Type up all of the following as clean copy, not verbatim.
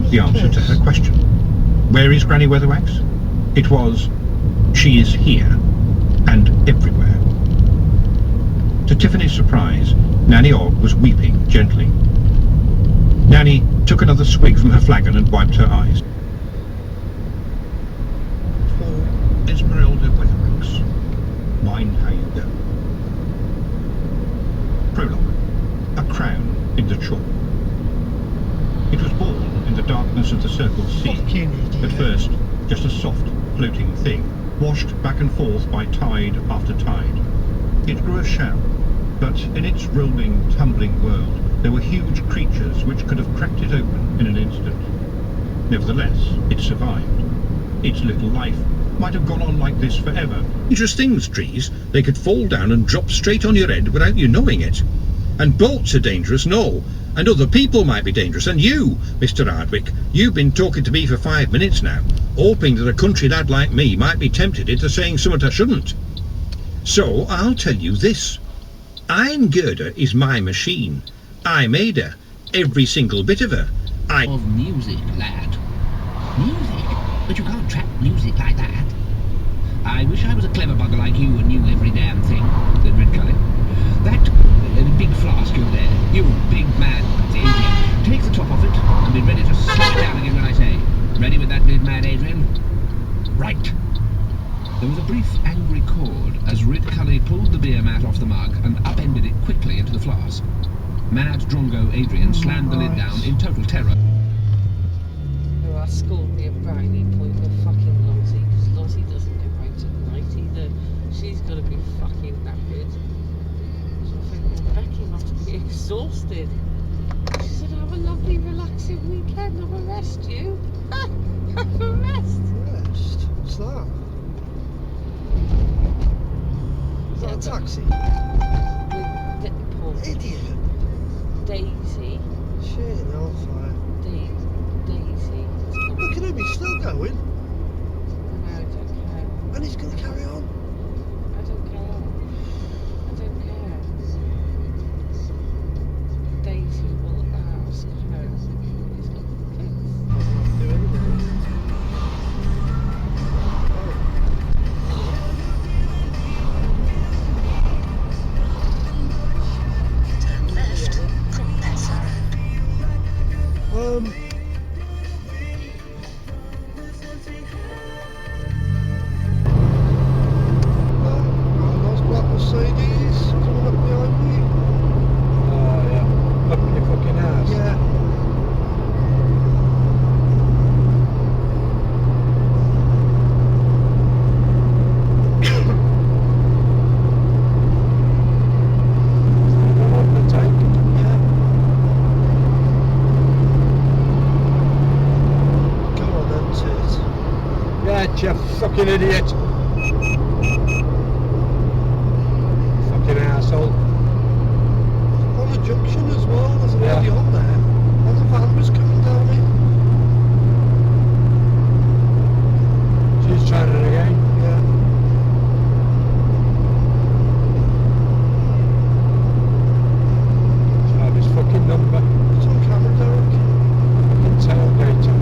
the answer to her question. Where is Granny Weatherwax? It was, she is here, and everywhere. To Tiffany's surprise, Nanny Ogg was weeping gently. Nanny took another swig from her flagon and wiped her eyes. For Esmeralda Weatherwax, mind how you go. Prologue. A crown in the chalk. It was born in the darkness of the Circle Sea. At first, just a soft, floating thing, washed back and forth by tide after tide. It grew a shell, but in its rolling, tumbling world, there were huge creatures which could have cracked it open in an instant. Nevertheless, it survived. Its little life might have gone on like this forever. Dangerous things, trees. They could fall down and drop straight on your head without you knowing it. And boats are dangerous, no. And other people might be dangerous. And you, Mr. Hardwick, you've been talking to me for 5 minutes now, hoping that a country lad like me might be tempted into saying something I shouldn't. So I'll tell you this. Iron Girder is my machine. I made her. Every single bit of her. Of music, lad. Music? But you can't track music like that. I wish I was a clever bugger like you and knew every damn thing, said Redcully. That big flask over there, you big mad Adrian, take the top off it and be ready to slap it down again when I say. Ready with that big mad Adrian? Right. There was a brief angry chord as Redcully pulled the beer mat off the mug and upended it quickly into the flask. Mad Drongo Adrian slammed the lid down in total terror. Oh, I scored me a brownie point with fucking Lozzie, because Lozzie doesn't go out at night either. She's got to be fucking knackered. So I think, well, Becky must be exhausted. She said, have a lovely relaxing weekend. Have a rest, you. Have a rest. Rest? What's that? Is that a taxi? Poor Idiot. Daisy. Shit, hellfire. Daisy. Look at him, he's still going. No, I don't care. And he's going to carry on. I don't care. I don't care. Daisy will ask her. He's got kids. Doesn't have to do anything. Turn left from Pesser Road. Those black Mercedes coming up behind me. Oh yeah, up in your fucking ass. Yeah. What the tank? Go on then, tit. Yeah, you fucking idiot. Fucking asshole. On the junction as well, there's a Yeah. lady on there. And the van was coming down it. She's trying it again. Yeah. She'll have his fucking number. It's on camera, Derek. Fucking tailgater.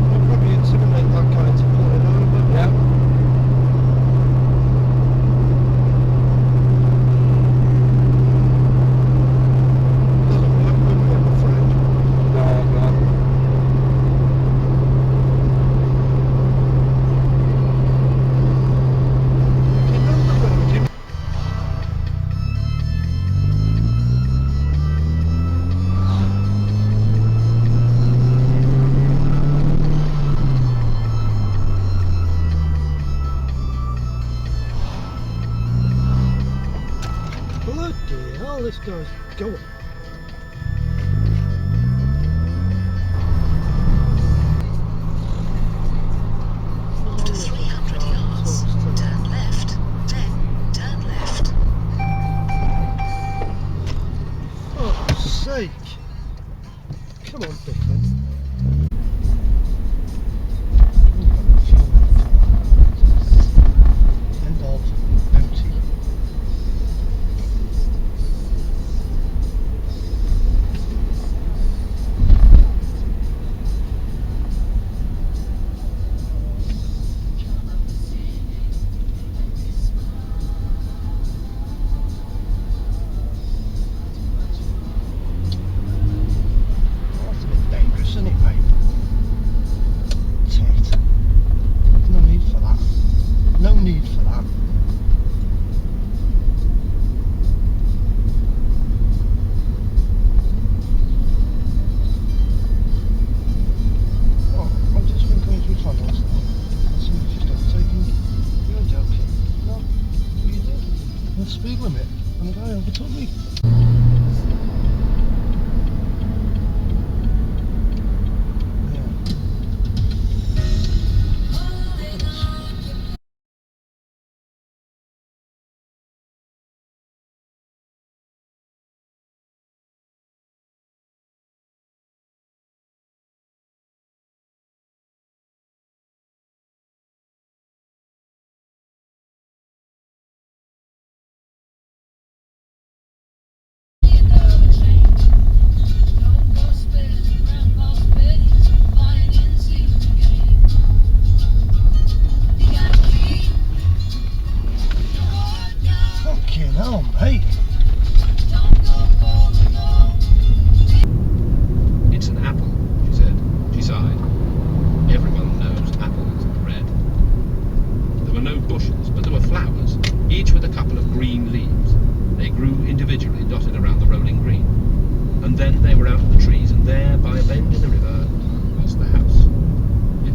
I'll probably intimidate that guy to pull it over. Yeah. Doesn't work with me, I'm afraid. No, no. You know the road, you bloody hell, this guy's going. After 300 yards, turn left, then turn left. Fuck's sake. Come on, Dickon. End of empty.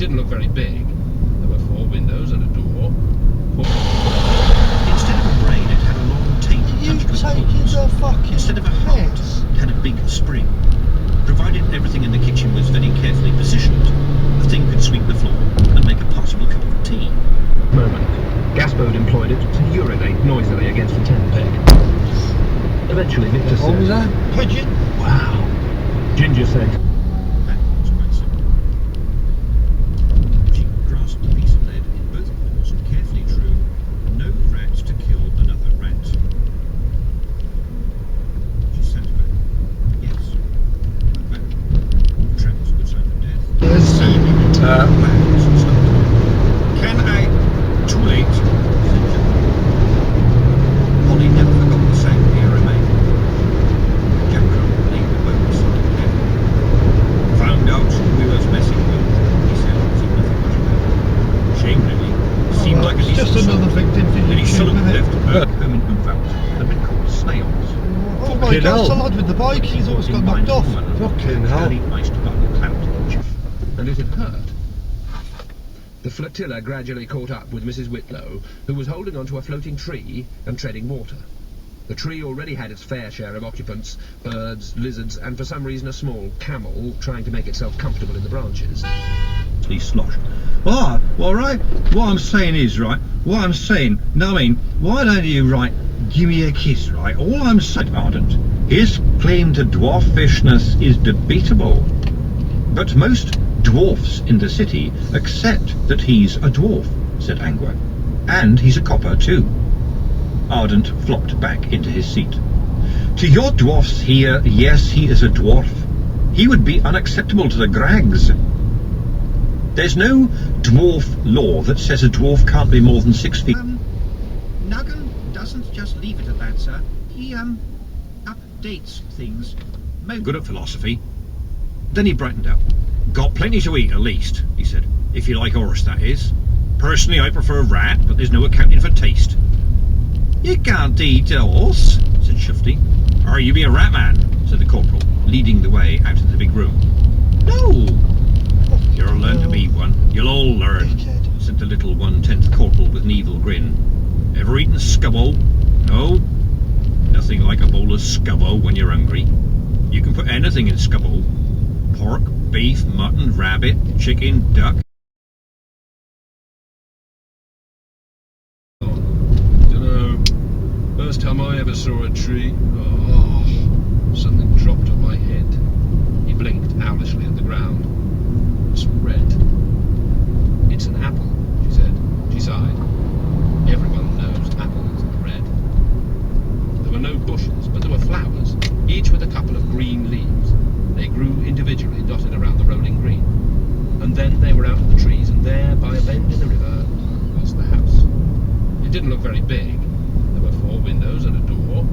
didn't look very big. There were 4 windows and a door. Instead of a brain, it had a long tape You punched with taking holes. the fucking Instead of a heart, piss? it had a big spring. Provided everything in the kitchen was very carefully positioned, the thing could sweep the floor and make a possible cup of tea. Moment. Gaspode employed it to urinate noisily against the tent peg. Eventually, Victor What was said, that? Pigeon? "Wow." Ginger said, That was quite simple. She grasped a piece of lead in both paws and carefully drew, "No rat to kill another rat." She sat back. Yes. Not bad. The trap was a good sign for death. Yes. So he went to the plans and stopped. "Can I... Too late," said Jack. Holly never forgot the sound he remained. Jack laid the boat beside the deck. "Found out we was messing with," he said, said nothing much about it. "Shame, really. Seemed like a It's decent just another sort. victim for Then he YouTube, sullenly isn't it? left home in Umvelt had been called snails. Oh my Fucking god, it's the hell. lad with the bike, he's almost got knocked off. Fucking hell. Curly iced button clout. and it had hurt. The flotilla gradually caught up with Mrs. Whitlow, who was holding onto a floating tree and treading water. The tree already had its fair share of occupants, birds, lizards, and for some reason a small camel trying to make itself comfortable in the branches. He sloshed. "Ah, well, right, what I'm saying is, right, what I'm saying, no, I mean, why don't you, right, give me a kiss, right? All I'm saying, Ardent, his claim to dwarfishness is debatable. But most dwarfs in the city accept that he's a dwarf," said Angua. "And he's a copper, too." Ardent flopped back into his seat. "To your dwarfs here, yes, he is a dwarf. He would be unacceptable to the Grags. There's no dwarf law that says a dwarf can't be more than 6 feet. Nuggan doesn't just leave it at that, sir. He, updates things. Good at philosophy." Then he brightened up. "Got plenty to eat, at least," he said. "If you like horse, that is. Personally, I prefer rat, but there's no accounting for taste." "You can't eat a horse," said Shufty. "Or you be a rat man," said the corporal, leading the way out of the big room. "No." "You'll learn to be one. You'll all learn," Dickhead. said the little 1/10 corporal with an evil grin. "Ever eaten scubbo? No? Nothing like a bowl of scubbo when you're hungry. You can put anything in scubbo. Pork, beef, mutton, rabbit, chicken, duck. Dunno. First time I ever saw a tree. Oh, something dropped on my head. He blinked owlishly at the ground. It's red. It's an apple, she said. She sighed. Everyone knows apples are red. There were no bushes, but there were flowers, each with a couple of green leaves. They grew individually, dotted around the rolling green. And then they were out of the trees, and there, by a bend in the river, was the house. It didn't look very big. There were 4 windows and a door.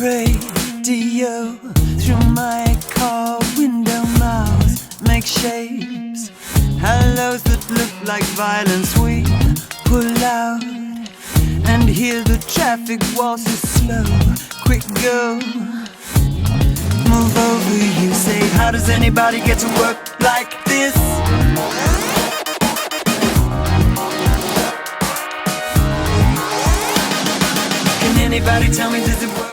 radio through my car window mouth make shapes, hellos that look like violence. We pull out and hear the traffic waltzes slow. Quick go, move over, you say. How does anybody get to work like this? Can anybody tell me, does it work?